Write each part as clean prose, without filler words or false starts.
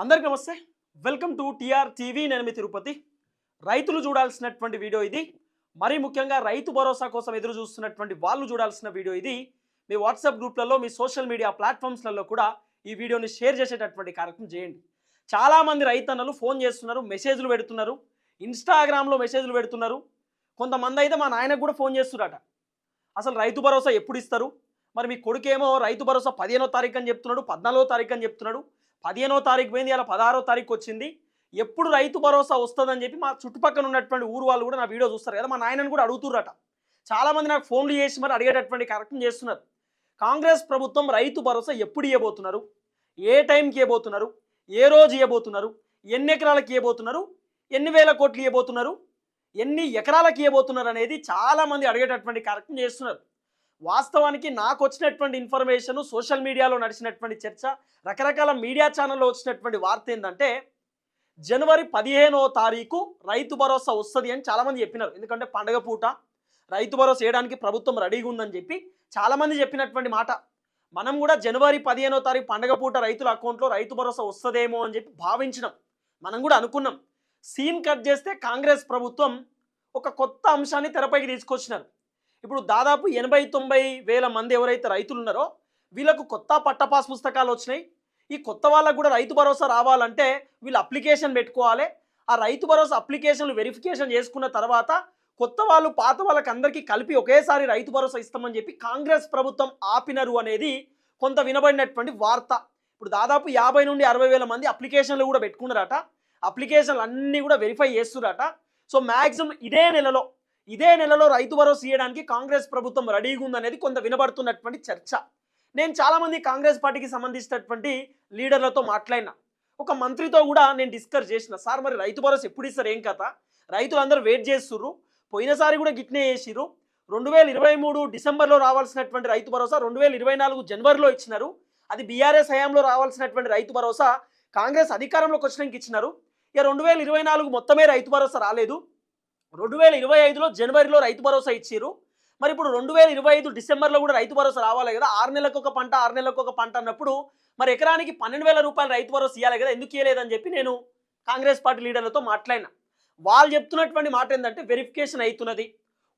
అందరికీ నమస్తే. Welcome to TR TV. నేను మీ తిరుపతి. రైతులు చూడాల్సినటువంటి వీడియో ఇది. మరీ ముఖ్యంగా రైతు భరోసా కోసం ఎదురు చూస్తున్నటువంటి వాళ్ళు చూడాల్సిన వీడియో ఇది. మీ వాట్సాప్ గ్రూప్లలో, మీ సోషల్ మీడియా ప్లాట్ఫామ్స్లలో కూడా ఈ వీడియోని షేర్ చేసేటటువంటి కార్యక్రమం చేయండి. చాలామంది రైతన్నలు ఫోన్ చేస్తున్నారు, మెసేజ్లు పెడుతున్నారు, ఇన్స్టాగ్రామ్లో మెసేజ్లు పెడుతున్నారు. కొంతమంది అయితే మా నాయనకు కూడా ఫోన్ చేస్తున్నారట. అసలు రైతు భరోసా ఎప్పుడు ఇస్తారు? మరి మీ కొడుకేమో రైతు భరోసా 15వ తారీఖు అని చెప్తున్నాడు, 14వ తారీఖు అని చెప్తున్నాడు. 15వ తారీఖు పోయింది, ఇలా 16వ తారీఖు వచ్చింది. ఎప్పుడు రైతు భరోసా వస్తుందని చెప్పి మా చుట్టుపక్కల ఉన్నటువంటి ఊరు వాళ్ళు కూడా నా వీడియో చూస్తారు కదా, మా నాయనని కూడా అడుగుతుర్రట. చాలామంది నాకు ఫోన్లు చేసి మరి అడిగేటటువంటి కార్యక్రమం చేస్తున్నారు. కాంగ్రెస్ ప్రభుత్వం రైతు భరోసా ఎప్పుడు ఇవ్వబోతున్నారు, ఏ టైంకి ఇవ్వబోతున్నారు, ఏ రోజు ఇవ్వబోతున్నారు, ఎన్ని ఎకరాలకి ఇవ్వబోతున్నారు, ఎన్ని వేల కోట్లు ఇవ్వబోతున్నారు, ఎన్ని ఎకరాలకి ఇవ్వబోతున్నారు అనేది చాలామంది అడిగేటటువంటి కార్యక్రమం చేస్తున్నారు. వాస్తవానికి నాకు వచ్చినటువంటి ఇన్ఫర్మేషన్, సోషల్ మీడియాలో నడిచినటువంటి చర్చ, రకరకాల మీడియా ఛానల్లో వచ్చినటువంటి వార్త ఏంటంటే జనవరి 15వ తారీఖు రైతు భరోసా వస్తుంది అని చాలామంది చెప్పినారు. ఎందుకంటే పండగ పూట రైతు భరోసా వేయడానికి ప్రభుత్వం రెడీగా ఉందని చెప్పి చాలామంది చెప్పినటువంటి మాట. మనం కూడా జనవరి 15వ తారీఖు పండగ పూట రైతుల అకౌంట్లో రైతు భరోసా వస్తుందేమో అని చెప్పి భావించినాం. మనం కూడా అనుకున్నాం. సీన్ కట్ చేస్తే కాంగ్రెస్ ప్రభుత్వం ఒక కొత్త అంశాన్ని తెరపైకి తీసుకొచ్చినారు. ఇప్పుడు దాదాపు 80-90 వేల మంది ఎవరైతే రైతులు ఉన్నారో వీళ్ళకు కొత్త పట్టపాస్ పుస్తకాలు వచ్చినాయి. ఈ కొత్త వాళ్ళకు కూడా రైతు భరోసా రావాలంటే వీళ్ళు అప్లికేషన్ పెట్టుకోవాలి. ఆ రైతు భరోసా అప్లికేషన్లు వెరిఫికేషన్ చేసుకున్న తర్వాత కొత్త వాళ్ళు పాత వాళ్ళకి అందరికీ కలిపి ఒకేసారి రైతు భరోసా ఇస్తామని చెప్పి కాంగ్రెస్ ప్రభుత్వం ఆపినరు అనేది కొంత వినబడినటువంటి వార్త. ఇప్పుడు దాదాపు 50 నుండి 60 వేల మంది అప్లికేషన్లు కూడా పెట్టుకున్నారట. అప్లికేషన్లు అన్నీ కూడా వెరిఫై చేస్తున్నారట. సో మ్యాక్సిమం ఇదే నెలలో రైతు భరోసా ఇవ్వడానికి కాంగ్రెస్ ప్రభుత్వం రెడీగా ఉందనేది కొంత వినబడుతున్నటువంటి చర్చ. నేను చాలామంది కాంగ్రెస్ పార్టీకి సంబంధించినటువంటి లీడర్లతో మాట్లాడినా, ఒక మంత్రితో కూడా నేను డిస్కస్ చేసిన. సార్ మరి రైతు భరోసా ఎప్పుడు ఇస్తారు, ఏం కథ, రైతులందరూ వెయిట్ చేస్తుర్రు, పోయినసారి కూడా గిట్నే చేసిర్రు, 2023 డిసెంబర్లో రావాల్సినటువంటి రైతు భరోసా 2024 జనవరిలో ఇచ్చినారు. అది బీఆర్ఎస్ హయాంలో రావాల్సినటువంటి రైతు భరోసా కాంగ్రెస్ అధికారంలోకి వచ్చినాక ఇచ్చినారు. ఇక 2024 మొత్తమే రైతు భరోసా రాలేదు. 2025లో జనవరిలో రైతు భరోసా ఇచ్చారు. మరి ఇప్పుడు 2025 డిసెంబర్లో కూడా రైతు భరోసా రావాలి కదా. 6 నెలలకు ఒక పంట, 6 నెలలకు ఒక పంట అన్నప్పుడు మరి ఎకరానికి 12,000 రూపాయలు రైతు భరోసా ఇవ్వాలి కదా, ఎందుకు ఇవ్వలేదని చెప్పి నేను కాంగ్రెస్ పార్టీ లీడర్లతో మాట్లాడినా. వాళ్ళు చెప్తున్నటువంటి మాట ఏంటంటే వెరిఫికేషన్ అవుతున్నది,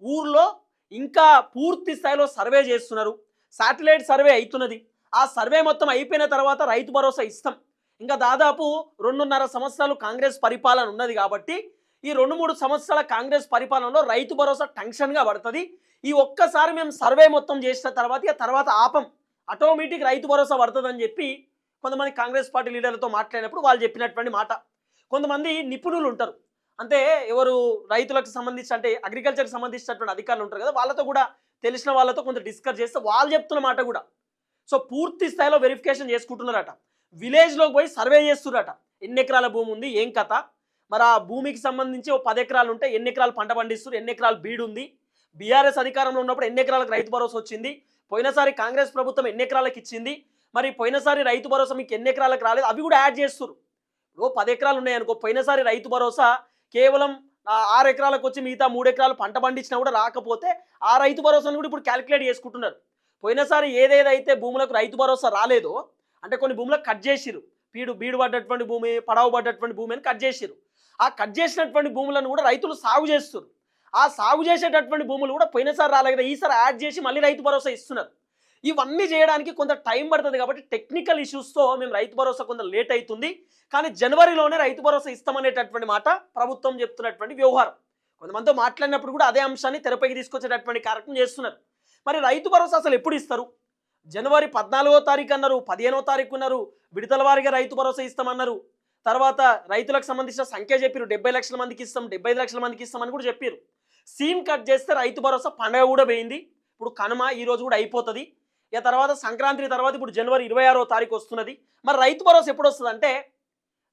ఊర్లో ఇంకా పూర్తి స్థాయిలో సర్వే చేస్తున్నారు, శాటిలైట్ సర్వే అవుతున్నది. ఆ సర్వే మొత్తం అయిపోయిన తర్వాత రైతు భరోసా ఇస్తాం. ఇంకా దాదాపు 2.5 సంవత్సరాలు కాంగ్రెస్ పరిపాలన ఉన్నది కాబట్టి ఈ 2-3 సంవత్సరాల కాంగ్రెస్ పరిపాలనలో రైతు భరోసా టెన్షన్గా పడుతుంది. ఈ ఒక్కసారి మేము సర్వే మొత్తం చేసిన తర్వాత ఆపం, ఆటోమేటిక్ రైతు భరోసా పడుతుందని చెప్పి కొంతమంది కాంగ్రెస్ పార్టీ లీడర్లతో మాట్లాడినప్పుడు వాళ్ళు చెప్పినటువంటి మాట. కొంతమంది నిపుణులు ఉంటారు, అంటే ఎవరు రైతులకు సంబంధించి, అంటే అగ్రికల్చర్కి సంబంధించినటువంటి అధికారులు ఉంటారు కదా, వాళ్ళతో కూడా తెలిసిన వాళ్ళతో కొంత డిస్కస్ చేస్తే వాళ్ళు చెప్తున్న మాట కూడా. సో పూర్తి స్థాయిలో వెరిఫికేషన్ చేసుకుంటున్నారట. విలేజ్లోకి పోయి సర్వే చేస్తున్నారట, ఎన్ని ఎకరాల భూమి ఉంది, ఏం కథ, మరి ఆ భూమికి సంబంధించి ఓ 10 ఎకరాలు ఉంటే ఎన్ని ఎకరాలు పంట పండిస్తారు, ఎన్ని ఎకరాలు బీడు ఉంది, బీఆర్ఎస్ అధికారంలో ఉన్నప్పుడు ఎన్ని ఎకరాలకు రైతు భరోసా వచ్చింది, పోయినసారి కాంగ్రెస్ ప్రభుత్వం ఎన్ని ఎకరాలకు ఇచ్చింది, మరి పోయినసారి రైతు భరోసా మీకు ఎన్ని ఎకరాలకు రాలేదు, అవి కూడా యాడ్ చేస్తారు. ఓ 10 ఎకరాలు ఉన్నాయనుకో, పోయినసారి రైతు భరోసా కేవలం 6 ఎకరాలకు వచ్చి మిగతా 3 ఎకరాలు పంట పండించినా కూడా రాకపోతే ఆ రైతు భరోసాను కూడా ఇప్పుడు క్యాలిక్యులేట్ చేసుకుంటున్నారు. పోయినసారి ఏదేదైతే భూములకు రైతు భరోసా రాలేదో, అంటే కొన్ని భూములకు కట్ చేసిరు, బీడు పడ్డటువంటి భూమి, పడవ పడ్డటువంటి భూమి అని కట్ చేసిరు. ఆ కట్ చేసినటువంటి భూములను కూడా రైతులు సాగు చేస్తున్నారు. ఆ సాగు చేసేటటువంటి భూములు కూడా పోయినసారి రాలేదు కదా, ఈసారి యాడ్ చేసి మళ్ళీ రైతు భరోసా ఇస్తున్నారు. ఇవన్నీ చేయడానికి కొంత టైం పడుతుంది కాబట్టి టెక్నికల్ ఇష్యూస్తో మేము రైతు భరోసా కొంత లేట్ అవుతుంది. కానీ జనవరిలోనే రైతు భరోసా ఇస్తామనేటటువంటి మాట ప్రభుత్వం చెప్తున్నటువంటి వ్యవహారం. కొంతమందితో మాట్లాడినప్పుడు కూడా అదే అంశాన్ని తెరపైకి తీసుకొచ్చేటటువంటి కార్యక్రమం చేస్తున్నారు. మరి రైతు భరోసా అసలు ఎప్పుడు ఇస్తారు? జనవరి 14వ తారీఖు అన్నారు, 15వ తారీఖు అన్నారు, విడతల వారీగా రైతు భరోసా ఇస్తామన్నారు. తర్వాత రైతులకు సంబంధించిన సంఖ్య చెప్పారు, 70 లక్షల మందికి ఇస్తాం, 75 లక్షల మందికి ఇస్తామని కూడా చెప్పారు. సీన్ కట్ చేస్తే రైతు భరోసా పండుగ కూడా పోయింది. ఇప్పుడు కనుమ ఈ రోజు కూడా అయిపోతుంది. ఇక తర్వాత సంక్రాంతి తర్వాత ఇప్పుడు జనవరి 26వ తారీఖు వస్తున్నది. మరి రైతు భరోసా ఎప్పుడు వస్తుంది అంటే,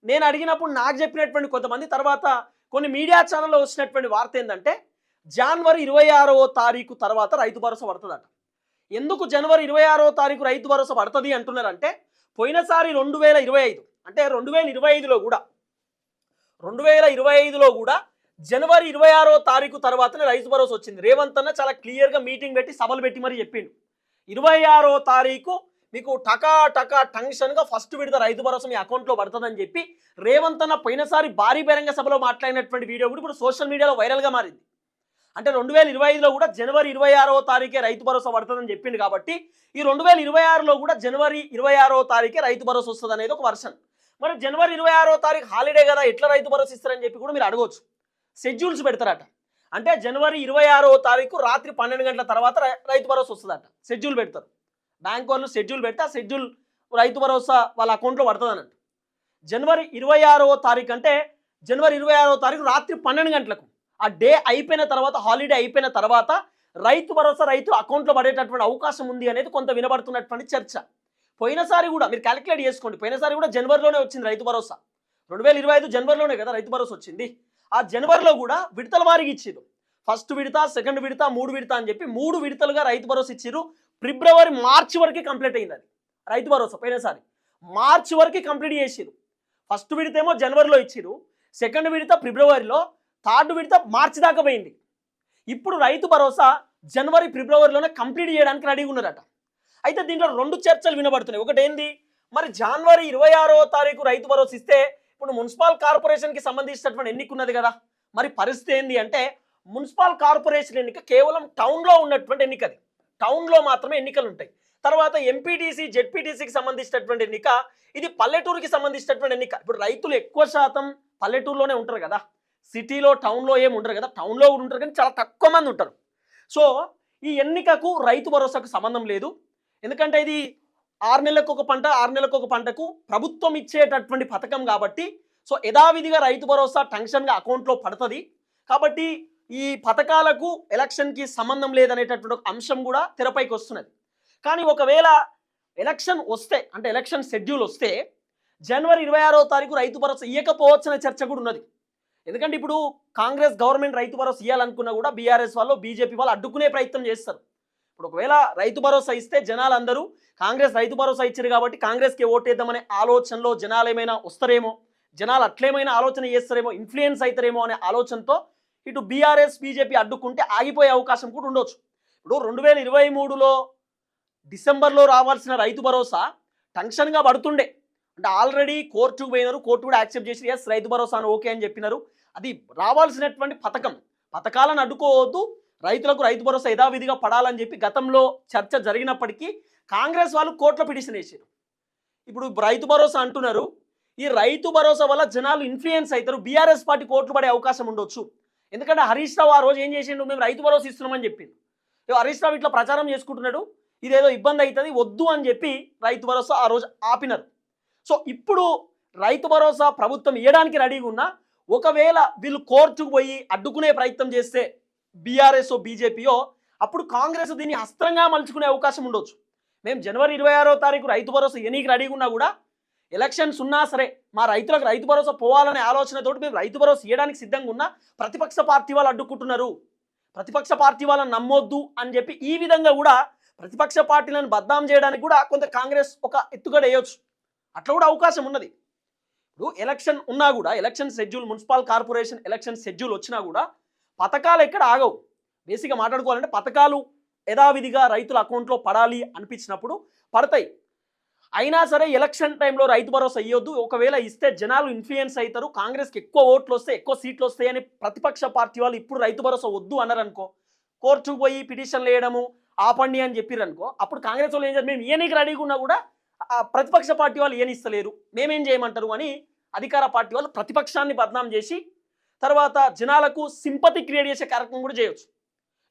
నేను అడిగినప్పుడు నాకు చెప్పినటువంటి కొంతమంది, తర్వాత కొన్ని మీడియా ఛానల్లో వచ్చినటువంటి వార్త ఏంటంటే జనవరి 26వ తారీఖు తర్వాత రైతు భరోసా పడుతుందట. ఎందుకు జనవరి 26వ తారీఖు రైతు భరోసా పడుతుంది అంటున్నారంటే, పోయినసారి 2025 అంటే 2025లో కూడా జనవరి 26వ తారీఖు తర్వాతనే రైతు భరోసా వచ్చింది. రేవంత్ అన్న చాలా క్లియర్గా మీటింగ్ పెట్టి సభలు పెట్టి మరి చెప్పిండు, 26వ తారీఖు మీకు టకా టకా టెన్షన్గా ఫస్ట్ విడత రైతు భరోసా మీ అకౌంట్లో పడుతుందని చెప్పి రేవంత్ అన్న పోయినసారి భారీ బహిరంగ సభలో మాట్లాడినటువంటి వీడియో కూడా ఇప్పుడు సోషల్ మీడియాలో వైరల్గా మారింది. అంటే 2025లో కూడా జనవరి 26వ తారీఖే రైతు భరోసా పడుతుందని చెప్పింది కాబట్టి ఈ 2026లో కూడా జనవరి 26వ తారీఖే రైతు భరోసా వస్తుంది అనేది ఒక వర్షన్. మరి జనవరి 26వ తారీఖు హాలిడే కదా, ఎట్లా రైతు భరోసా ఇస్తారని చెప్పి కూడా మీరు అడగవచ్చు. షెడ్యూల్స్ పెడతారట. అంటే జనవరి 26వ తారీఖు రాత్రి 12 గంటల తర్వాత రైతు భరోసా వస్తుందట. షెడ్యూల్ పెడతారు, బ్యాంక్ వాళ్ళు షెడ్యూల్ పెడితే ఆ షెడ్యూల్ రైతు భరోసా వాళ్ళ అకౌంట్లో పడుతుంది అన్నట్టు. జనవరి 26వ తారీఖు అంటే జనవరి 26వ తారీఖు రాత్రి 12 గంటలకు ఆ డే అయిపోయిన తర్వాత, హాలిడే అయిపోయిన తర్వాత రైతు భరోసా రైతుల అకౌంట్లో పడేటటువంటి అవకాశం ఉంది అనేది కొంత వినబడుతున్నటువంటి చర్చ. పోయినసారి కూడా మీరు క్యాలిక్యులేట్ చేసుకోండి, పోయినసారి కూడా జనవరిలోనే వచ్చింది రైతు భరోసా. 2025 జనవరిలోనే కదా రైతు భరోసా వచ్చింది. ఆ జనవరిలో కూడా విడతల వారికి ఇచ్చారు. ఫస్ట్ విడత, సెకండ్ విడత, 3 విడత అని చెప్పి 3 విడతలుగా రైతు భరోసా ఇచ్చారు. ఫిబ్రవరి మార్చి వరకు కంప్లీట్ అయింది అది రైతు భరోసా. పోయినసారి మార్చి వరకు కంప్లీట్ చేసారు. ఫస్ట్ విడత ఏమో జనవరిలో ఇచ్చారు, సెకండ్ విడత ఫిబ్రవరిలో, థర్డ్ విడత మార్చి దాకా పోయింది. ఇప్పుడు రైతు భరోసా జనవరి ఫిబ్రవరిలోనే కంప్లీట్ చేయడానికి రెడీగా ఉన్నారట. అయితే దీంట్లో 2 చర్చలు వినబడుతున్నాయి. ఒకటి ఏంది, మరి జనవరి 26వ తారీఖు రైతు భరోసా ఇస్తే ఇప్పుడు మున్సిపల్ కార్పొరేషన్కి సంబంధించినటువంటి ఎన్నిక ఉన్నది కదా, మరి పరిస్థితి ఏంది అంటే మున్సిపల్ కార్పొరేషన్ ఎన్నిక కేవలం టౌన్లో ఉన్నటువంటి ఎన్నిక, అది టౌన్లో మాత్రమే ఎన్నికలు ఉంటాయి. తర్వాత ఎంపీటీసీ, జెడ్పీటీసీకి సంబంధించినటువంటి ఎన్నిక, ఇది పల్లెటూరుకి సంబంధించినటువంటి ఎన్నిక. ఇప్పుడు రైతులు ఎక్కువ శాతం పల్లెటూరులోనే ఉంటారు కదా, సిటీలో టౌన్లో ఏమి ఉంటారు కదా, టౌన్లో కూడా ఉంటారు కానీ చాలా తక్కువ మంది ఉంటారు. సో ఈ ఎన్నికకు రైతు భరోసాకు సంబంధం లేదు. ఎందుకంటే ఇది 6 నెలలకు ఒక పంట, 6 నెలలకు ఒక పంటకు ప్రభుత్వం ఇచ్చేటటువంటి పథకం కాబట్టి సో యథావిధిగా రైతు భరోసా టెన్షన్గా అకౌంట్లో పడుతుంది. కాబట్టి ఈ పథకాలకు ఎలక్షన్కి సంబంధం లేదనేటటువంటి ఒక అంశం కూడా తెరపైకి వస్తున్నది. కానీ ఒకవేళ ఎలక్షన్ వస్తే, అంటే ఎలక్షన్ షెడ్యూల్ వస్తే జనవరి 26వ తారీఖు రైతు భరోసా ఇవ్వకపోవచ్చనే చర్చ కూడా ఉన్నది. ఎందుకంటే ఇప్పుడు కాంగ్రెస్ గవర్నమెంట్ రైతు భరోసా ఇవ్వాలనుకున్నా కూడా బీఆర్ఎస్ వాళ్ళు, బీజేపీ వాళ్ళు అడ్డుకునే ప్రయత్నం చేస్తారు. ఇప్పుడు ఒకవేళ రైతు భరోసా ఇస్తే జనాలందరూ కాంగ్రెస్ రైతు భరోసా ఇచ్చారు కాబట్టి కాంగ్రెస్కి ఓటేద్దామనే ఆలోచనలో జనాలు ఏమైనా వస్తారేమో, జనాలు అట్లేమైనా ఆలోచన చేస్తారేమో, ఇన్ఫ్లుయెన్స్ అవుతారేమో అనే ఆలోచనతో ఇటు బీఆర్ఎస్, బీజేపీ అడ్డుకుంటే ఆగిపోయే అవకాశం కూడా ఉండొచ్చు. ఇప్పుడు 2023లో డిసెంబర్లో రావాల్సిన రైతు భరోసా టెన్షన్గా పడుతుండే. అంటే ఆల్రెడీ కోర్టుకు పోయినారు, కోర్టు కూడా యాక్సెప్ట్ చేసి ఎస్ రైతు భరోసా ఓకే అని చెప్పినారు. అది రావాల్సినటువంటి పథకం, పథకాలను అడ్డుకోవద్దు, రైతులకు రైతు భరోసా యథావిధిగా పడాలని చెప్పి గతంలో చర్చ జరిగినప్పటికీ కాంగ్రెస్ వాళ్ళు కోర్టులో పిటిషన్ వేసారు. ఇప్పుడు రైతు భరోసా అంటున్నారు, ఈ రైతు భరోసా వల్ల జనాలు ఇన్ఫ్లుయెన్స్ అవుతారు, బీఆర్ఎస్ పార్టీ కోర్టులు పడే అవకాశం ఉండొచ్చు. ఎందుకంటే హరీష్ రావు ఆ రోజు ఏం చేసిండు, మేము రైతు భరోసా ఇస్తున్నామని చెప్పిండు. హరీష్ రావు ఇట్లా ప్రచారం చేసుకుంటున్నాడు, ఇదేదో ఇబ్బంది అవుతుంది వద్దు అని చెప్పి రైతు భరోసా ఆ రోజు ఆపినారు. సో ఇప్పుడు రైతు భరోసా ప్రభుత్వం ఇవ్వడానికి రెడీగా ఉన్నా ఒకవేళ వీళ్ళు కోర్టుకు పోయి అడ్డుకునే ప్రయత్నం చేస్తే బీఆర్ఎస్, బీజేపీయో, అప్పుడు కాంగ్రెస్ దీన్ని అస్త్రంగా మలుచుకునే అవకాశం ఉండొచ్చు. మేము జనవరి 26వ తారీఖు రైతు భరోసా ఎన్నిక రెడీగా ఉన్నా కూడా ఎలక్షన్స్ ఉన్నా సరే మా రైతులకు రైతు భరోసా పోవాలనే ఆలోచనతోటి మేము రైతు భరోసా ఇవ్వడానికి సిద్ధంగా ఉన్నా ప్రతిపక్ష పార్టీ వాళ్ళు అడ్డుకుంటున్నారు, ప్రతిపక్ష పార్టీ వాళ్ళని నమ్మొద్దు అని చెప్పి ఈ విధంగా కూడా ప్రతిపక్ష పార్టీలను బద్నాం చేయడానికి కూడా కొంత కాంగ్రెస్ ఒక ఎత్తుగడ వేయొచ్చు. అట్లా కూడా అవకాశం ఉన్నది. ఇప్పుడు ఎలక్షన్ ఉన్నా కూడా, election schedule, municipal corporation election schedule వచ్చినా కూడా పథకాలు ఎక్కడ ఆగవు. బేసిక్గా మాట్లాడుకోవాలంటే పథకాలు యథావిధిగా రైతుల అకౌంట్లో పడాలి అనిపించినప్పుడు పడతాయి. అయినా సరే ఎలక్షన్ టైంలో రైతు భరోసా ఇవ్వద్దు, ఒకవేళ ఇస్తే జనాలు ఇన్ఫ్లుయెన్స్ అవుతారు, కాంగ్రెస్కి ఎక్కువ ఓట్లు వస్తే ఎక్కువ సీట్లు వస్తాయని ప్రతిపక్ష పార్టీ వాళ్ళు ఇప్పుడు రైతు భరోసా వద్దు అన్నారనుకో, కోర్టుకు పోయి పిటిషన్లు వేయడము ఆపండి అని చెప్పారనుకో, అప్పుడు కాంగ్రెస్ వాళ్ళు ఏం చేస్తారు, మేము ఈయనకి రెడీగా ఉన్నా కూడా ప్రతిపక్ష పార్టీ వాళ్ళు ఏనిస్తలేరు, మేమేం చేయమంటారు అని అధికార పార్టీ వాళ్ళు ప్రతిపక్షాన్ని బద్నాం చేసి తర్వాత జనాలకు సింపతి క్రియేట్ చేసే కార్యక్రమం కూడా చేయొచ్చు.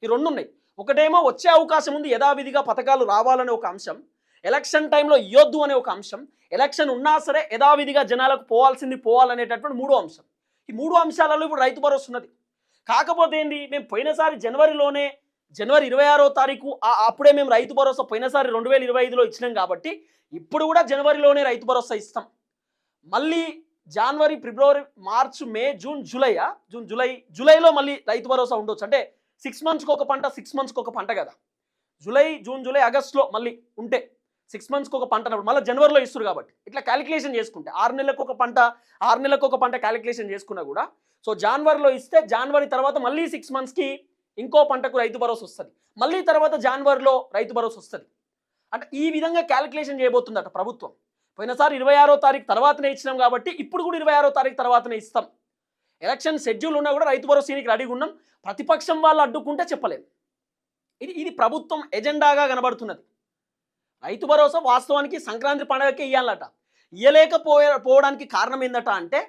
ఈ 2 ఉన్నాయి. ఒకటేమో వచ్చే అవకాశం ఉంది, యథావిధిగా పథకాలు రావాలనే ఒక అంశం, ఎలక్షన్ టైంలో ఇవ్వద్దు అనే ఒక అంశం, ఎలక్షన్ ఉన్నా సరే యథావిధిగా జనాలకు పోవాల్సింది పోవాలనేటటువంటి 3వ అంశం. ఈ 3 అంశాలలో ఇప్పుడు రైతు భరోసా ఉన్నది. కాకపోతే ఏంది, మేము పోయినసారి జనవరిలోనే, జనవరి 26వ తారీఖు అప్పుడే మేము రైతు భరోసా పోయినసారి 2025లో ఇచ్చినాం కాబట్టి ఇప్పుడు కూడా జనవరిలోనే రైతు భరోసా ఇస్తాం. మళ్ళీ జనవరి, ఫిబ్రవరి, మార్చ్, మే, జూన్, జూలైలో మళ్ళీ రైతు భరోసా ఉండొచ్చు. అంటే 6 మంత్స్కి ఒక పంట, 6 మంత్స్కి ఒక పంట కదా, జూలై, జూన్, జూలై, ఆగస్టులో మళ్ళీ ఉంటే 6 మంత్స్కి ఒక పంట అన్నప్పుడు మళ్ళీ జనవరిలో ఇస్తారు. కాబట్టి ఇట్లా క్యాలిక్యులేషన్ చేసుకుంటే 6 నెలలకు ఒక పంట, 6 నెలలకు ఒక పంట క్యాలిక్యులేషన్ చేసుకున్నా కూడా సో జనవరిలో ఇస్తే జనవరి తర్వాత మళ్ళీ 6 మంత్స్కి ఇంకో పంటకు రైతు భరోసా వస్తుంది, మళ్ళీ తర్వాత జనవరిలో రైతు భరోసా వస్తుంది. అంటే ఈ విధంగా క్యాలిక్యులేషన్ చేయబోతుందట ప్రభుత్వం. పోయినసారి 26వ తారీఖు తర్వాతనే ఇచ్చినాం కాబట్టి ఇప్పుడు కూడా 26వ తారీఖు తర్వాతనే ఇస్తాం. ఎలక్షన్ షెడ్యూల్ ఉన్నా కూడా రైతు భరోసానికి రెడీగా ఉన్నాం. ప్రతిపక్షం వాళ్ళు అడ్డుకుంటే చెప్పలేం. ఇది ప్రభుత్వం ఎజెండాగా కనబడుతున్నది. రైతు భరోసా వాస్తవానికి సంక్రాంతి పండుగకే ఇవ్వాలట. ఇవ్వలేకపోవడానికి కారణం ఏందట అంటే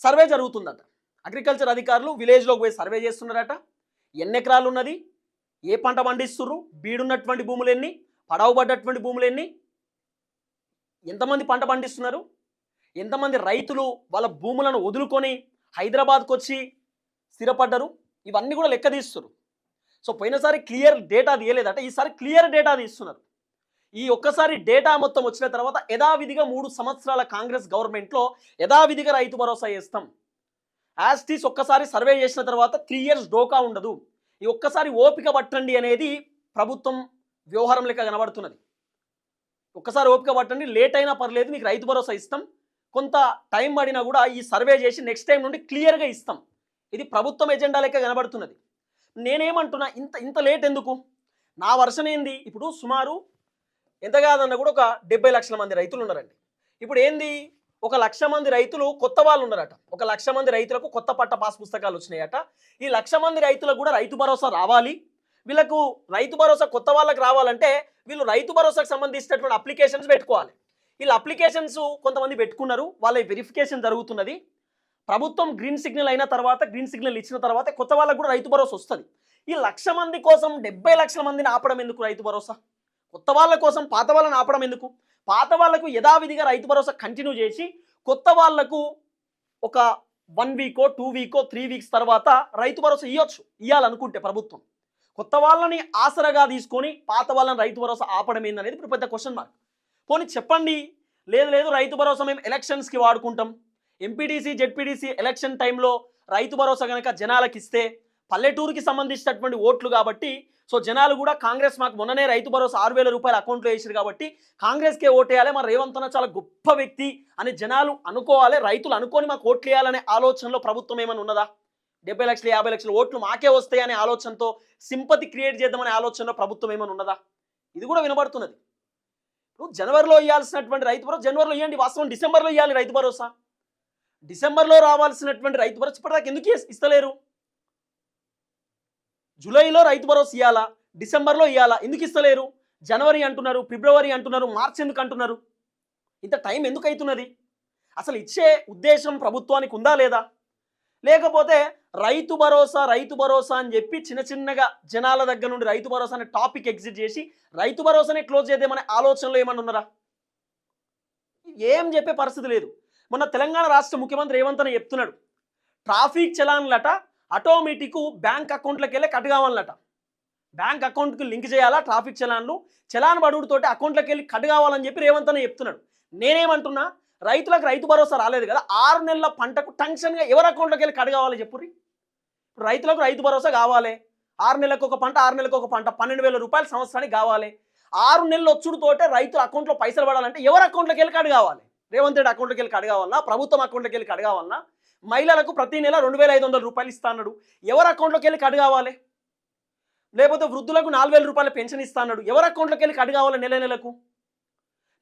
సర్వే జరుగుతుందట. అగ్రికల్చర్ అధికారులు విలేజ్లోకి పోయి సర్వే చేస్తున్నారట. ఎన్ని ఎకరాలు ఉన్నది, ఏ పంట పండిస్తుర్రు, బీడున్నటువంటి భూములు ఎన్ని, పడవబడ్డటువంటి భూములు ఎన్ని, ఎంతమంది పంట పండిస్తున్నారు, ఎంతమంది రైతులు వాళ్ళ భూములను వదులుకొని హైదరాబాద్కు వచ్చి స్థిరపడ్డరు, ఇవన్నీ కూడా లెక్క తీస్తున్నారు. సో పోయినసారి క్లియర్ డేటా తీయలేదట, ఈసారి క్లియర్ డేటా తీస్తున్నారు. ఈ ఒక్కసారి డేటా మొత్తం వచ్చిన తర్వాత యథావిధిగా 3 సంవత్సరాల కాంగ్రెస్ గవర్నమెంట్లో యథావిధిగా రైతు భరోసా చేస్తాం. యాస్టీస్ ఒక్కసారి సర్వే చేసిన తర్వాత 3 years డోకా ఉండదు. ఈ ఒక్కసారి ఓపిక పట్టండి అనేది ప్రభుత్వం వ్యవహారం లెక్క కనబడుతున్నది. ఒక్కసారి ఓపిక పట్టండి, లేట్ అయినా పర్లేదు, మీకు రైతు భరోసా ఇస్తాం, కొంత టైం పడినా కూడా ఈ సర్వే చేసి నెక్స్ట్ టైం నుండి క్లియర్గా ఇస్తాం. ఇది ప్రభుత్వం ఎజెండా లెక్క కనబడుతున్నది. నేనేమంటున్నా, ఇంత లేట్ ఎందుకు? నా వర్షన్ ఏంది, ఇప్పుడు సుమారు ఎంత కాదన్నా కూడా ఒక 70 లక్షల మంది రైతులు ఉన్నారండి. ఇప్పుడు ఏంది, 1 లక్ష మంది రైతులు కొత్త వాళ్ళు ఉన్నారట. 1 లక్ష మంది రైతులకు కొత్త పట్ట పాస్ పుస్తకాలు వచ్చినాయట. ఈ 1 లక్ష మంది రైతులకు కూడా రైతు భరోసా రావాలి. వీళ్ళకు రైతు భరోసా కొత్త వాళ్ళకి రావాలంటే వీళ్ళు రైతు భరోసాకు సంబంధించినటువంటి అప్లికేషన్స్ పెట్టుకోవాలి. వీళ్ళు అప్లికేషన్స్ కొంతమంది పెట్టుకున్నారు, వాళ్ళ వెరిఫికేషన్ జరుగుతున్నది. ప్రభుత్వం గ్రీన్ సిగ్నల్ అయిన తర్వాత, గ్రీన్ సిగ్నల్ ఇచ్చిన తర్వాత కొత్త వాళ్ళకు కూడా రైతు భరోసా వస్తుంది. ఈ 1 లక్ష మంది కోసం 70 లక్షల మందిని ఆపడం ఎందుకు రైతు భరోసా? కొత్త వాళ్ళ కోసం పాత వాళ్ళని ఆపడం ఎందుకు? పాత వాళ్లకు యథావిధిగా రైతు భరోసా కంటిన్యూ చేసి కొత్త వాళ్లకు ఒక 1 week 2 week 3 weeks తర్వాత రైతు భరోసా ఇవ్వాలనుకుంటే ప్రభుత్వం కొత్త వాళ్ళని ఆసరగా తీసుకొని పాత వాళ్ళని రైతు భరోసా ఆపడం ఏందనేది ఇప్పుడు పెద్ద క్వశ్చన్ మార్క్. పోనీ చెప్పండి, లేదు రైతు భరోసా మేము ఎలక్షన్స్కి వాడుకుంటాం, ఎంపీటీసీ జెడ్పీటీసీ ఎలక్షన్ టైంలో రైతు భరోసా కనుక జనాలకు ఇస్తే పల్లెటూరుకి సంబంధించినటువంటి ఓట్లు కాబట్టి, సో జనాలు కూడా కాంగ్రెస్ మాకు మొన్ననే రైతు భరోసా 6,000 రూపాయలు అకౌంట్లో వేసారు కాబట్టి కాంగ్రెస్కే ఓటేయాలి, మా రేవంత్ అన్న చాలా గొప్ప వ్యక్తి అని జనాలు అనుకోవాలి, రైతులు అనుకొని మాకు ఓట్లు వేయాలనే ఆలోచనలో ప్రభుత్వం ఏమైనా ఉన్నదా? 70 లక్షలు 50 లక్షల ఓట్లు మాకే వస్తాయి అనే ఆలోచనతో, సింపతి క్రియేట్ చేద్దామనే ఆలోచనలో ప్రభుత్వం ఏమైనా ఉన్నదా? ఇది కూడా వినబడుతున్నది. ఇప్పుడు జనవరిలో ఇవ్వాల్సినటువంటి రైతు భరోసా జనవరిలో ఇవ్వండి, వాస్తవం డిసెంబర్లో ఇవ్వాలి రైతు భరోసా. డిసెంబర్లో రావాల్సినటువంటి రైతు భరోసా ఇప్పటిదాకా ఎందుకు ఇస్తలేరు? జూలైలో రైతు భరోసా ఇవ్వాలా, డిసెంబర్లో ఇవ్వాలా, ఎందుకు ఇస్తలేరు? జనవరి అంటున్నారు, ఫిబ్రవరి అంటున్నారు, మార్చి ఎందుకు అంటున్నారు? ఇంత టైం ఎందుకు అవుతున్నది? అసలు ఇచ్చే ఉద్దేశం ప్రభుత్వానికి ఉందా లేదా? లేకపోతే రైతు భరోసా అని చెప్పి చిన్నగా జనాల దగ్గర నుండి రైతు భరోసా అనే టాపిక్ ఎగ్జిట్ చేసి రైతు భరోసానే క్లోజ్ చేద్దామనే ఆలోచనలో ఏమన్నా ఉన్నారా? ఏం చెప్పే పరిస్థితి లేదు. మొన్న తెలంగాణ రాష్ట్ర ముఖ్యమంత్రి రేవంత్ అన్న చెప్తున్నాడు, ట్రాఫిక్ చలాన్లట ఆటోమేటిక్ బ్యాంక్ అకౌంట్లోకి వెళ్ళి కట్ కావాలట. బ్యాంక్ అకౌంట్కి లింక్ చేయాలా ట్రాఫిక్ చలాన్ బడుగుతోటి అకౌంట్లోకి వెళ్ళి కట్ కావాలని చెప్పి రేవంత్ అన్న చెప్తున్నాడు. నేనేమంటున్నా, రైతులకు రైతు భరోసా రాలేదు కదా, 6 నెలల పంటకు టెన్షన్గా ఎవరి అకౌంట్లోకి వెళ్ళి కట్ కావాలి చెప్పుర్రి. ఇప్పుడు రైతులకు రైతు భరోసా కావాలి, 6 నెలలకు ఒక పంట 12,000 రూపాయలు సంవత్సరానికి కావాలి. 6 నెలలు వచ్చుడుతోటే రైతుల అకౌంట్లో పైసలు పడాలంటే ఎవరి అకౌంట్లోకి వెళ్ళి కట్ కావాలి? రేవంత్ రెడ్డి అకౌంట్లోకి వెళ్ళి కట్ కావాలన్నా, ప్రభుత్వం అకౌంట్లోకి వెళ్ళి కట్ కావాలన్నా, మహిళలకు ప్రతి నెల 2,500 రూపాయలు ఇస్తాడు, ఎవరి అకౌంట్లోకి వెళ్ళి కట్ కావాలి? లేకపోతే వృద్ధులకు 4,000 రూపాయల పెన్షన్ ఇస్తాడు, ఎవరి అకౌంట్లోకి వెళ్ళి కట్ కావాలి? నెలకు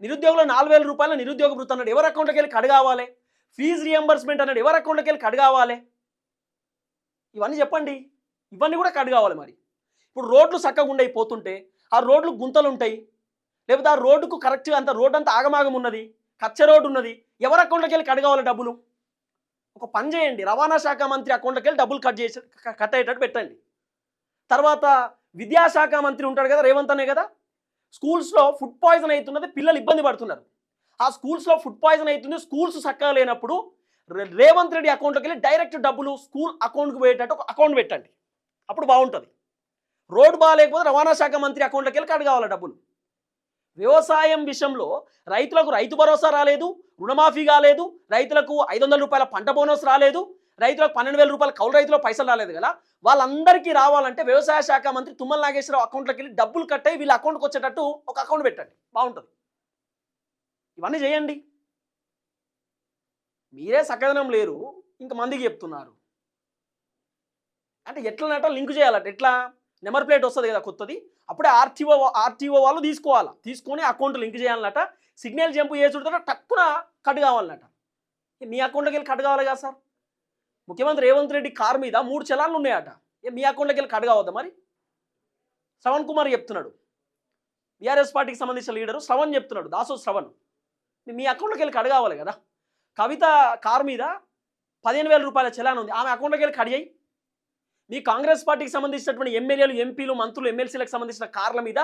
నిరుద్యోగులు 4,000 రూపాయల నిరుద్యోగ వృత్తి అన్నాడు, ఎవరి అకౌంట్లోకి వెళ్ళి కట్ కావాలి? ఫీజు రియంబర్స్మెంట్ అన్నాడు, ఎవరి అకౌంట్లోకి వెళ్ళి కట్ కావాలి? ఇవన్నీ చెప్పండి, ఇవన్నీ కూడా కట్ కావాలి. మరి ఇప్పుడు రోడ్లు చక్కగా ఉండైపోతుంటే ఆ రోడ్లు గుంతలు ఉంటాయి, లేకపోతే ఆ రోడ్డుకు కరెక్ట్గా అంత రోడ్ అంతా ఆగమాగం ఉన్నది, కచ్చ రోడ్డు ఉన్నది, ఎవరి అకౌంట్లోకి వెళ్ళి కట్ కావాలి డబ్బులు? ఒక పని చేయండి, రవాణా శాఖ మంత్రి అకౌంట్లోకి వెళ్ళి డబ్బులు కట్ అయ్యేటట్టు పెట్టండి. తర్వాత విద్యాశాఖ మంత్రి ఉంటాడు కదా, రేవంత్ అనే కదా, స్కూల్స్లో ఫుడ్ పాయిజన్ అవుతున్నది, పిల్లలు ఇబ్బంది పడుతున్నారు, ఆ స్కూల్స్లో ఫుడ్ పాయిజన్ అవుతుంది, స్కూల్స్ చక్కగా లేనప్పుడు రేవంత్ రెడ్డి అకౌంట్లోకి వెళ్ళి డైరెక్ట్ డబ్బులు స్కూల్ అకౌంట్కి పోయేటట్టు ఒక అకౌంట్ పెట్టండి, అప్పుడు బాగుంటుంది. రోడ్డు బాగాలేకపోతే రవాణా శాఖ మంత్రి అకౌంట్లోకి వెళ్ళి కట్ కావాలి డబ్బులు. వ్యవసాయం విషయంలో రైతులకు రైతు భరోసా రాలేదు, రుణమాఫీ కాలేదు, రైతులకు 500 రూపాయల పంట బోనస్ రాలేదు, రైతులకు 12,000 రూపాయల కౌలు రైతులో పైసలు రాలేదు కదా, వాళ్ళందరికీ రావాలంటే వ్యవసాయ శాఖ మంత్రి తుమ్మల నాగేశ్వరరావు అకౌంట్లోకి వెళ్ళి డబ్బులు కట్ అయ్యి వీళ్ళ అకౌంట్కి వచ్చేటట్టు ఒక అకౌంట్ పెట్టండి, బాగుంటుంది. ఇవన్నీ చేయండి. మీరే సకదనం లేరు, ఇంతమందికి చెప్తున్నారు అంటే ఎట్లనట లింక్ చేయాలట, ఎట్లా నెంబర్ ప్లేట్ వస్తుంది కదా కొత్తది, అప్పుడే ఆర్టీఓ వాళ్ళు తీసుకోవాలా, తీసుకొని అకౌంట్ లింక్ చేయాలన్నట. సిగ్నల్ జంప్ చేసుడుతో టక్కున కట్ కావాలన్నట. మీ అకౌంట్లోకి వెళ్ళి కట్ కావాలి కదా సార్. ముఖ్యమంత్రి రేవంత్ రెడ్డి కారు మీద 3 చలాన్లు ఉన్నాయట. మీ అకౌంట్లోకి వెళ్ళి కట్ కావద్దా మరి? శ్రవణ్ కుమార్ చెప్తున్నాడు, బీఆర్ఎస్ పార్టీకి సంబంధించిన లీడరు శ్రవణ్ చెప్తున్నాడు, దాసో శ్రవణ్. మీ అకౌంట్లోకి వెళ్ళి కట్ కావాలి కదా. కవిత కారు మీద 15,000 రూపాయల చలాన్ ఉంది, ఆమె అకౌంట్లోకి వెళ్ళి కట్ చేయి. మీ కాంగ్రెస్ పార్టీకి సంబంధించినటువంటి ఎమ్మెల్యేలు, ఎంపీలు, మంత్రులు, ఎమ్మెల్సీలకు సంబంధించిన కార్ల మీద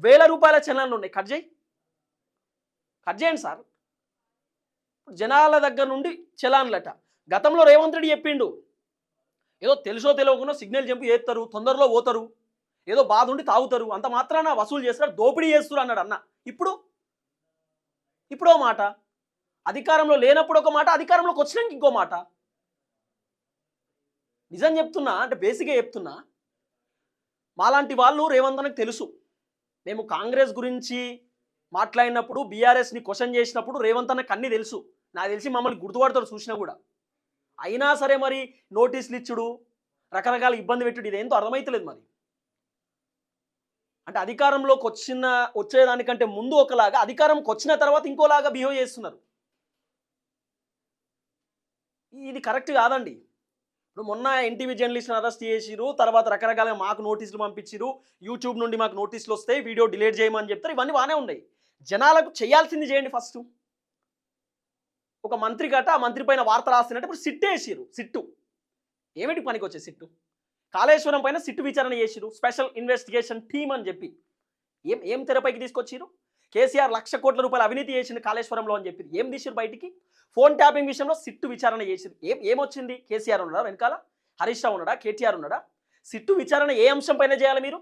1,000 రూపాయల చలాన్లు ఉన్నాయి, కట్ చేయండి సార్. జనాల దగ్గర నుండి చలాన్లట. గతంలో రేవంత్ రెడ్డి చెప్పిండు, ఏదో తెలుసో తెలియకుండా సిగ్నల్ జంప్ చేస్తారు, తొందరలో పోతారు, ఏదో బాధ ఉండి తాగుతారు, అంత మాత్రాన వసూలు చేస్తారు, దోపిడీ చేస్తారు అన్నాడు అన్న. ఇప్పుడో మాట, అధికారంలో లేనప్పుడు ఒక మాట, అధికారంలోకి వచ్చినాక ఇంకో మాట. నిజం చెప్తున్నా, అంటే బేసిక్గా చెప్తున్నా, మాలాంటి వాళ్ళు రేవంత్ అన్నకి తెలుసు. మేము కాంగ్రెస్ గురించి మాట్లాడినప్పుడు, బీఆర్ఎస్ని క్వశ్చన్ చేసినప్పుడు రేవంత్ అన్నకి అన్నీ తెలుసు. నాకు తెలిసి మమ్మల్ని గుర్తుపడతారు చూసినా కూడా. అయినా సరే మరి నోటీసులు ఇచ్చుడు, రకరకాల ఇబ్బంది పెట్టుడు, ఇదేంతో అర్థమైతలేదు మరి. అంటే అధికారంలోకి వచ్చేదానికంటే ముందు ఒకలాగా, అధికారంకి వచ్చిన తర్వాత ఇంకోలాగా బిహేవ్ చేస్తున్నారు. ఇది కరెక్ట్ కాదండి. ఇప్పుడు మొన్న ఎన్టీవీ జర్నలిస్ట్ని అరెస్ట్ చేసిరు, తర్వాత రకరకాలుగా మాకు నోటీసులు పంపించిరు, యూట్యూబ్ నుండి మాకు నోటీసులు వస్తాయి, వీడియో డిలీట్ చేయమని చెప్తారు. ఇవన్నీ బాగానే ఉన్నాయి. జనాలకు చేయాల్సింది చేయండి ఫస్ట్. ఒక మంత్రి గట, ఆ మంత్రి పైన వార్త రాస్తున్నట్టు ఇప్పుడు సిట్ వేసిరు. సిట్టు ఏమిటి పనికి వచ్చే సిట్టు? కాళేశ్వరం పైన సిట్టు విచారణ చేసిరు, స్పెషల్ ఇన్వెస్టిగేషన్ టీమ్ అని చెప్పి. ఏం తెరపైకి తీసుకొచ్చిరు? కేసీఆర్ 1,00,000 కోట్ల రూపాయలు అవినీతి చేసింది కాళేశ్వరంలో అని చెప్పి ఏం తీసిరు బయటికి? ఫోన్ ట్యాపింగ్ విషయంలో సిట్టు విచారణ చేసిరు. ఏమొచ్చింది? కేసీఆర్ ఉన్నాడా వెనకాల? హరీష్ రావు ఉన్నాడా? కేటీఆర్ ఉన్నాడా? సిట్టు విచారణ ఏ అంశం పైన చేయాలి మీరు?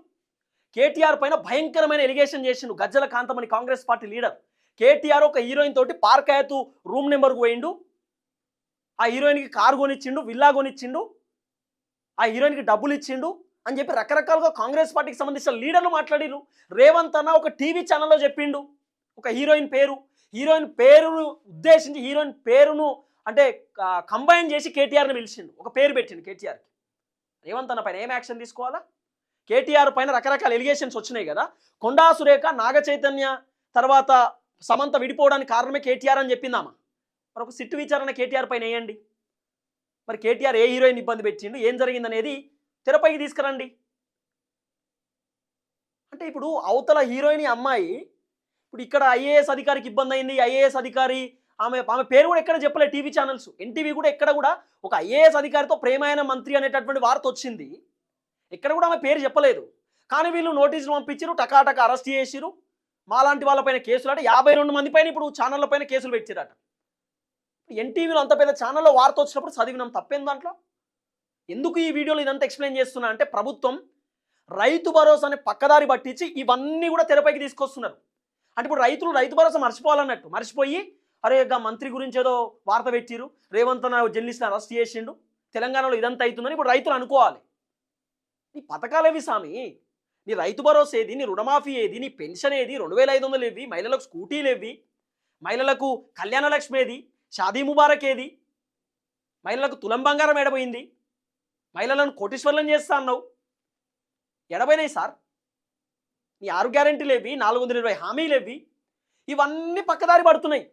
కేటీఆర్ పైన భయంకరమైన ఎలిగేషన్ చేసిండు గజ్జల కాంతమని, కాంగ్రెస్ పార్టీ లీడర్. కేటీఆర్ ఒక హీరోయిన్ తోటి పార్క్ అయ్యతూ రూమ్ నెంబర్కు పోయిండు, ఆ హీరోయిన్కి కారు కొనిచ్చిండు, విల్లా కొనిచ్చిండు, ఆ హీరోయిన్కి డబ్బులు ఇచ్చిండు అని చెప్పి రకరకాలుగా కాంగ్రెస్ పార్టీకి సంబంధించిన లీడర్లు మాట్లాడిరు. రేవంత్ అన్న ఒక టీవీ ఛానల్లో చెప్పిండు, ఒక హీరోయిన్ పేరును ఉద్దేశించి, హీరోయిన్ పేరును అంటే కంబైన్ చేసి కేటీఆర్ని పిలిచిండు, ఒక పేరు పెట్టిండు కేటీఆర్కి. రేవంత్ అన్న పైన ఏం యాక్షన్ తీసుకోవాలా? కేటీఆర్ పైన రకరకాల ఎలిగేషన్స్ వచ్చినాయి కదా. కొండా సురేఖ, నాగ చైతన్య, తర్వాత సమంత విడిపోవడానికి కారణమే కేటీఆర్ అని చెప్పిందామా? మరి ఒక సిట్టు విచారణ కేటీఆర్ పైన వేయండి. మరి కేటీఆర్ ఏ హీరోయిన్ ఇబ్బంది పెట్టిండు, ఏం జరిగిందనేది తెరపైకి తీసుకురండి. అంటే ఇప్పుడు అవతల హీరోయిన్ అమ్మాయి, ఇప్పుడు ఇక్కడ ఐఏఎస్ అధికారికి ఇబ్బంది అయింది, ఐఏఎస్ అధికారి ఆమె పేరు కూడా ఎక్కడ చెప్పలేదు. టీవీ ఛానల్స్, ఎన్టీవీ కూడా ఎక్కడ కూడా ఒక ఐఏఎస్ అధికారితో ప్రేమైన మంత్రి అనేటటువంటి వార్త వచ్చింది, ఎక్కడ కూడా ఆమె పేరు చెప్పలేదు. కానీ వీళ్ళు నోటీసులు పంపించారు, టకాటక అరెస్ట్ చేసిరు. మాలాంటి వాళ్ళపైన కేసులు అంటే 52 మంది పైన ఇప్పుడు ఛానళ్ళ పైన కేసులు పెట్టిరట. ఎన్టీవీలో అంత పెద్ద ఛానల్లో వార్త వచ్చినప్పుడు చదివినాం, తప్పేం దాంట్లో? ఎందుకు ఈ వీడియోలో ఇదంతా ఎక్స్ప్లెయిన్ చేస్తున్నా అంటే, ప్రభుత్వం రైతు భరోసాని పక్కదారి పట్టించి ఇవన్నీ కూడా తెరపైకి తీసుకొస్తున్నారు. అంటే ఇప్పుడు రైతులు రైతు భరోసా మర్చిపోవాలన్నట్టు, మర్చిపోయి అరే మంత్రి గురించి ఏదో వార్త పెట్టిరు, రేవంత్ జర్నలిస్ట్ని అరెస్ట్ చేసిండు, తెలంగాణలో ఇదంతా అవుతుందని ఇప్పుడు రైతులు అనుకోవాలి. నీ పథకాలేవి స్వామి? నీ రైతు భరోసా ఏది? నీ రుణమాఫీ ఏది? నీ పెన్షన్ ఏది? 2,500 ఏవి? మహిళలకు స్కూటీలు ఏవి? మహిళలకు కళ్యాణ లక్ష్మి ఏది? షాదీ ముబారక్ ఏది? మహిళలకు తులం బంగారం ఎడబోయింది? మహిళలను కోటీశ్వర్లను చేస్తా అన్నావు, ఎడబోయినాయి సార్? నీ 6 గ్యారెంటీలు ఏవి? 420 హామీలు ఏవి? ఇవన్నీ పక్కదారి పడుతున్నాయి.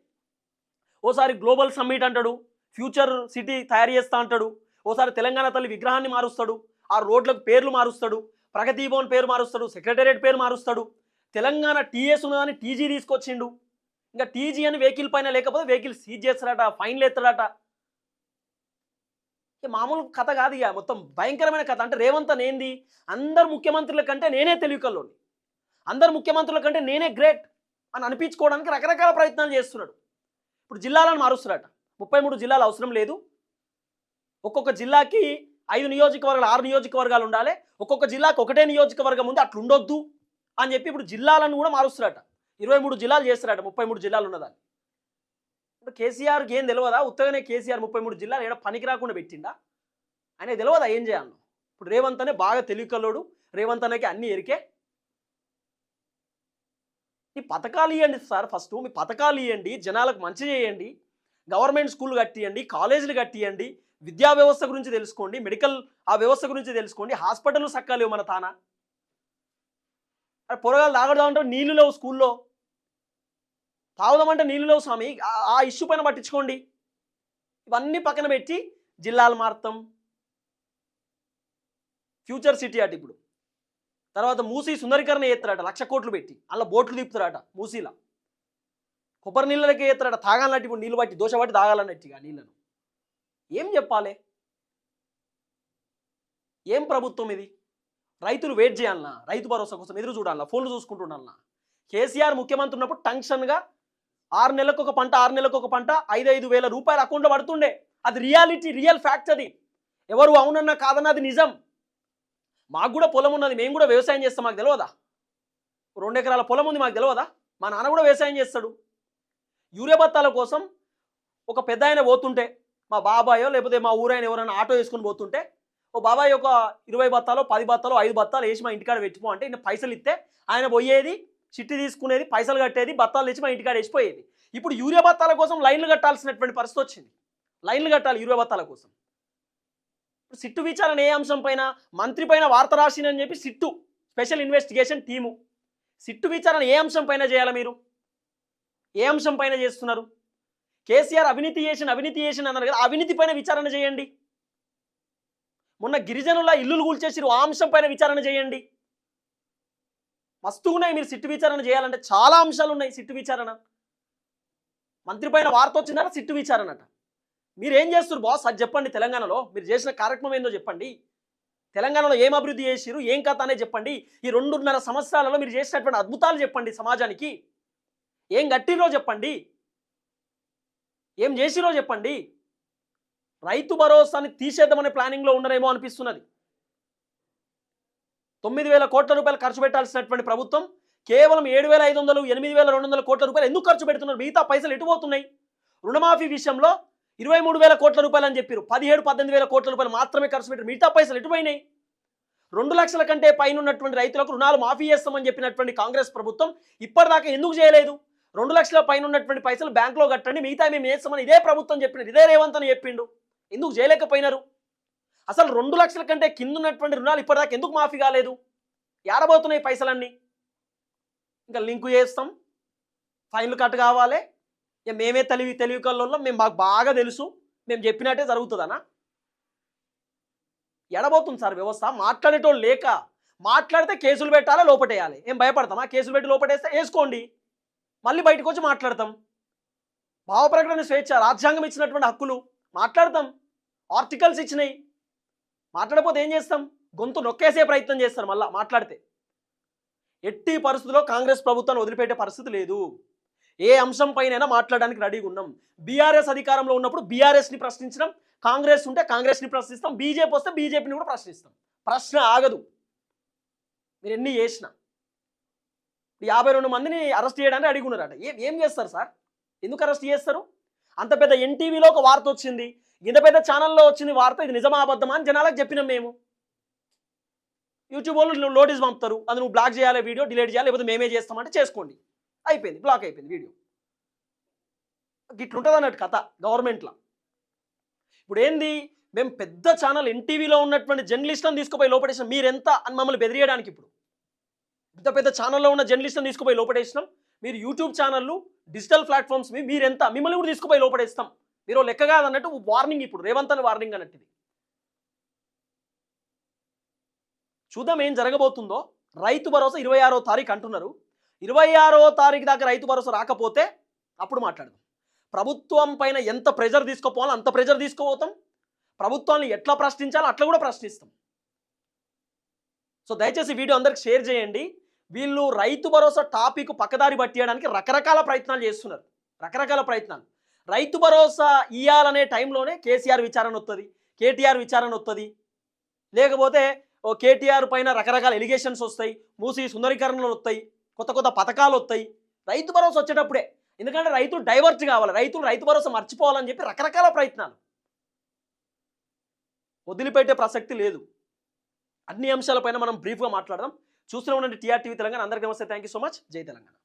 ఓసారి గ్లోబల్ సమ్మిట్ అంటాడు, ఫ్యూచర్ సిటీ తయారు చేస్తా అంటాడు, ఓసారి తెలంగాణ తల్లి విగ్రహాన్ని మారుస్తాడు, ఆ రోడ్లకు పేర్లు మారుస్తాడు, ప్రగతి భవన్ పేరు మారుస్తాడు, సెక్రటేరియట్ పేరు మారుస్తాడు, తెలంగాణ టీఎస్ ఉన్నదని టీజీ తీసుకొచ్చిండు. ఇంకా టీజీ అని వెహికల్ పైన లేకపోతే వెహికల్ సీజ్ చేస్తాడట, ఫైన్లు ఎత్తాడట. మామూలు కథ కాదు, ఇక మొత్తం భయంకరమైన కథ. అంటే రేవంత్ ఏంది, అందరు ముఖ్యమంత్రుల కంటే నేనే తెలివికల్లోని, అందరు ముఖ్యమంత్రుల కంటే నేనే గ్రేట్ అని అనిపించుకోవడానికి రకరకాల ప్రయత్నాలు చేస్తున్నాడు. ఇప్పుడు జిల్లాలను మారుస్తున్నాడట. 33 జిల్లాలు అవసరం లేదు, ఒక్కొక్క జిల్లాకి 5 నియోజకవర్గాలు 6 నియోజకవర్గాలు ఉండాలి, ఒక్కొక్క జిల్లాకి ఒకటే నియోజకవర్గం ఉంది, అట్లా ఉండొద్దు అని చెప్పి ఇప్పుడు జిల్లాలను కూడా మారుస్తున్నాడట. 23 జిల్లాలు చేస్తున్నాడట, 33 జిల్లాలు ఉన్నదాన్ని. ఇప్పుడు కేసీఆర్కి ఏం తెలియదా? ఉత్తగానే కేసీఆర్ 33 జిల్లాలు ఏడా పనికి రాకుండా పెట్టిండా? ఆయన తెలియదా ఏం చేయాలి? ఇప్పుడు రేవంత్ అనే బాగా తెలివికల్లోడు, రేవంత్ అనేకి అన్ని ఎరికే. ఈ పథకాలు ఇవ్వండి సార్, ఫస్ట్ మీ పథకాలు ఇవ్వండి, జనాలకు మంచి చేయండి, గవర్నమెంట్ స్కూల్ కట్టియండి, కాలేజీలు కట్టియండి, విద్యా వ్యవస్థ గురించి తెలుసుకోండి, మెడికల్ ఆ వ్యవస్థ గురించి తెలుసుకోండి, హాస్పిటల్ సక్కాలేవు మన తానా. అరే పొరగాలు తాగదామంటే నీళ్ళు లేవు స్కూల్లో, తాగుదామంటే నీళ్ళు లేవు స్వామి. ఆ ఇష్యూ పైన పట్టించుకోండి. ఇవన్నీ పక్కన పెట్టి జిల్లాలు మారుతాం, ఫ్యూచర్ సిటీ అటు ఇప్పుడు. తర్వాత మూసీ సుందరీకరణ చేస్తారట 1,00,000 కోట్లు పెట్టి, అలా బోట్లు తిప్పుతారట మూసీలా. కొబ్బరి నీళ్ళకే చేస్తారట, తాగాలన్నట్టు ఇప్పుడు నీళ్ళు బట్టి దోశ బట్టి తాగాలన్నట్టుగా నీళ్ళను. ఏం చెప్పాలి? ఏం ప్రభుత్వం ఇది? రైతులు వెయిట్ చేయాలన్నా, రైతు భరోసా కోసం ఎదురు చూడాలన్నా, ఫోన్లు చూసుకుంటున్నా. కేసీఆర్ ముఖ్యమంత్రి ఉన్నప్పుడు టెన్షన్గా 6 నెలలకు ఒక పంట 6 నెలలకు ఒక పంట 5,5 వేల రూపాయలు అకౌంట్లో పడుతుండే. అది రియాలిటీ, రియల్ ఫ్యాక్ట్. అది ఎవరు అవునన్నా కాదన్నా అది నిజం. మాకు కూడా పొలం ఉన్నది, మేము కూడా వ్యవసాయం చేస్తాం, మాకు తెలియదా? 2 ఎకరాల పొలం ఉంది, మాకు తెలియదా? మా నాన్న కూడా వ్యవసాయం చేస్తాడు. యూరియా బత్తాల కోసం ఒక పెద్ద ఆయన పోతుంటే, మా బాబాయో లేకపోతే మా ఊరైన ఎవరైనా ఆటో వేసుకొని పోతుంటే, ఓ బాబాయ్ ఒక 20 బత్తాలో 10 బత్తాలో 5 బత్తాలు వేసి మా ఇంటికాడ పెట్టిపో అంటే ఈయన పైసలు ఇస్తే ఆయన పోయేది, చిట్టి తీసుకునేది, పైసలు కట్టేది, బత్తాలు తెచ్చి మా ఇంటికాడ వేసిపోయేది. ఇప్పుడు యూరియా బత్తాల కోసం లైన్లు కట్టాల్సినటువంటి పరిస్థితి వచ్చింది. లైన్లు కట్టాలి యూరియా బత్తాల కోసం. సిట్టు విచారణ ఏ అంశం పైన? మంత్రి పైన వార్త రాసిందని చెప్పి sit special investigation team. Sit విచారణ ఏ అంశం పైన చేయాలి? మీరు ఏ అంశం పైన చేస్తున్నారు? కేసీఆర్ అవినీతి చేసిన అన్నారు కదా, అవినీతి పైన విచారణ చేయండి. మొన్న గిరిజనుల ఇల్లులు కూల్చేసిరు, ఆ అంశం పైన విచారణ చేయండి. మస్తు ఉన్నాయి. మీరు సిట్టు విచారణ చేయాలంటే చాలా అంశాలు ఉన్నాయి. సిట్టు విచారణ మంత్రి పైన వార్త వచ్చిందట, సిట్టు విచారణ అట. మీరు ఏం చేస్తారు బాస్? అది చెప్పండి. తెలంగాణలో మీరు చేసిన కార్యక్రమం ఏందో చెప్పండి. తెలంగాణలో ఏం అభివృద్ధి చేసిరు, ఏం కథ అనేది చెప్పండి. ఈ 2.5 సంవత్సరాలలో మీరు చేసినటువంటి అద్భుతాలు చెప్పండి. సమాజానికి ఏం గట్టిరో చెప్పండి, ఏం చేసిరో చెప్పండి. రైతు భరోసాని తీసేద్దామనే ప్లానింగ్లో ఉన్నారేమో అనిపిస్తున్నది. 9,000 కోట్ల రూపాయలు ఖర్చు పెట్టాల్సినటువంటి ప్రభుత్వం కేవలం 7,500, 8,200 కోట్ల రూపాయలు ఎందుకు ఖర్చు పెడుతున్నారు? మిగతా పైసలు ఎటు పోతున్నాయి? రుణమాఫీ విషయంలో 23,000 కోట్ల రూపాయలు అని చెప్పారు, 17,000-18,000 కోట్ల రూపాయలు మాత్రమే ఖర్చు పెట్టారు. మిగతా పైసలు ఎటు పోయినాయి? 2 లక్షల కంటే పైన ఉన్నటువంటి రైతులకు రుణాలు మాఫీ చేస్తామని చెప్పినటువంటి కాంగ్రెస్ ప్రభుత్వం ఇప్పటిదాకా ఎందుకు చేయలేదు? 2 లక్షల పైన ఉన్నటువంటి పైసలు బ్యాంకులో కట్టండి, మిగతా మేము చేస్తామని ఇదే ప్రభుత్వం చెప్పినది, ఇదే రేవంత్ అని చెప్పిండు. ఎందుకు చేయలేకపోయినారు? అసలు 2 లక్షల కంటే కింద ఉన్నటువంటి రుణాలు ఇప్పటిదాకా ఎందుకు మాఫీ కాలేదు? ఏడబోతున్నాయి పైసలన్నీ? ఇంకా లింకు చేస్తాం, ఫైన్లు కట్ కావాలి, ఇక మేమే తెలివి కల్లో మేము, మాకు బాగా తెలుసు, మేము చెప్పినట్టే జరుగుతుందనా? ఎడబోతుంది సార్ వ్యవస్థ. మాట్లాడేటోళ్ళు లేక, మాట్లాడితే కేసులు పెట్టాలి, లోపటేయాలి. ఏం భయపడతామా? కేసులు పెట్టి లోపటేస్తే వేసుకోండి, మళ్ళీ బయటకు వచ్చి మాట్లాడతాం. భావ ప్రకటన స్వేచ్ఛ, రాజ్యాంగం ఇచ్చినటువంటి హక్కులు, మాట్లాడతాం. ఆర్టికల్స్ ఇచ్చినాయి, మాట్లాడకపోతే ఏం చేస్తాం? గొంతు నొక్కేసే ప్రయత్నం చేస్తారు మళ్ళీ మాట్లాడితే. ఎట్టి పరిస్థితుల్లో కాంగ్రెస్ ప్రభుత్వాన్ని వదిలిపెట్టే పరిస్థితి లేదు. ఏ అంశం పైనైనా మాట్లాడడానికి రెడీగా ఉన్నాం. బీఆర్ఎస్ అధికారంలో ఉన్నప్పుడు బీఆర్ఎస్ని ప్రశ్నించడం, కాంగ్రెస్ ఉంటే కాంగ్రెస్ని ప్రశ్నిస్తాం, బీజేపీ వస్తే బీజేపీని కూడా ప్రశ్నిస్తాం. ప్రశ్న ఆగదు. మీరు ఎన్ని చేసినా 52 మందిని అరెస్ట్ చేయడానికి అడిగి ఉన్నారట. ఏం చేస్తారు సార్? ఎందుకు అరెస్ట్ చేస్తారు? అంత పెద్ద ఎన్టీవీలో ఒక వార్త వచ్చింది, ఇంత పెద్ద ఛానల్లో వచ్చింది వార్త, ఇది నిజమా అబద్ధమా అని జనాలకు చెప్పినాం మేము. యూట్యూబ్ వాళ్ళు నోటీస్ పంపుతారు, అది నువ్వు బ్లాక్ చేయాలి, వీడియో డిలీట్ చేయాలి, లేకపోతే మేమే చేస్తామంటే చేసుకోండి, అయిపోయింది, బ్లాక్ అయిపోయింది వీడియో. ఇట్లుంటుంది అన్నట్టు కథ గవర్నమెంట్లో. ఇప్పుడు ఏంది, మేము పెద్ద ఛానల్ ఎన్టీవీలో ఉన్నటువంటి జర్నలిస్టులను తీసుకుపోయి లోపడేసినాం. మీరెంత అని మమ్మల్ని బెదిరియడానికి ఇప్పుడు పెద్ద ఛానల్లో ఉన్న జర్నలిస్టులను తీసుకుపోయి లోపడేసినాం. మీరు యూట్యూబ్ ఛానళ్ళు, డిజిటల్ ప్లాట్ఫామ్స్ మీరెంత, మిమ్మల్ని కూడా తీసుకుపోయి లోపడేస్తాం. మీరు లెక్క కాదన్నట్టు వార్నింగ్, ఇప్పుడు రేవంత్ అని వార్నింగ్ అన్నట్టు. చూద్దాం ఏం జరగబోతుందో. రైతు భరోసా 26వ తారీఖు అంటున్నారు. 26వ తారీఖు దాకా రైతు భరోసా రాకపోతే అప్పుడు మాట్లాడదాం. ప్రభుత్వం పైన ఎంత ప్రెజర్ తీసుకోపోవాలో అంత ప్రెజర్ తీసుకోపోతాం, ప్రభుత్వాన్ని ఎట్లా ప్రశ్నించాలో అట్లా కూడా ప్రశ్నిస్తాం. సో దయచేసి వీడియో అందరికి షేర్ చేయండి. వీళ్ళు రైతు భరోసా టాపిక్ పక్కదారి పట్టియడానికి రకరకాల ప్రయత్నాలు చేస్తున్నారు, రకరకాల ప్రయత్నాలు. రైతు భరోసా ఇయ్యాలనే టైంలోనే కేసీఆర్ విచారణ వస్తుంది, కేటీఆర్ విచారణ వస్తుంది, లేకపోతే కేటీఆర్ పైన రకరకాల ఎలిగేషన్స్ వస్తాయి, మూసి సుందరీకరణలు వస్తాయి, కొత్త కొత్త పథకాలు వస్తాయి రైతు భరోసా వచ్చేటప్పుడే. ఎందుకంటే రైతులు డైవర్ట్ కావాలి, రైతు భరోసా మర్చిపోవాలని చెప్పి రకరకాల ప్రయత్నాలు. వదిలిపెట్టే ప్రసక్తి లేదు. అన్ని అంశాలపైన మనం బ్రీఫ్గా మాట్లాడదాం. చూస్తూనే ఉండండి టీఆర్ టీవీ తెలంగాణ. అందరికీ నమస్తే, థ్యాంక్ యూ సో మచ్. జై తెలంగాణ.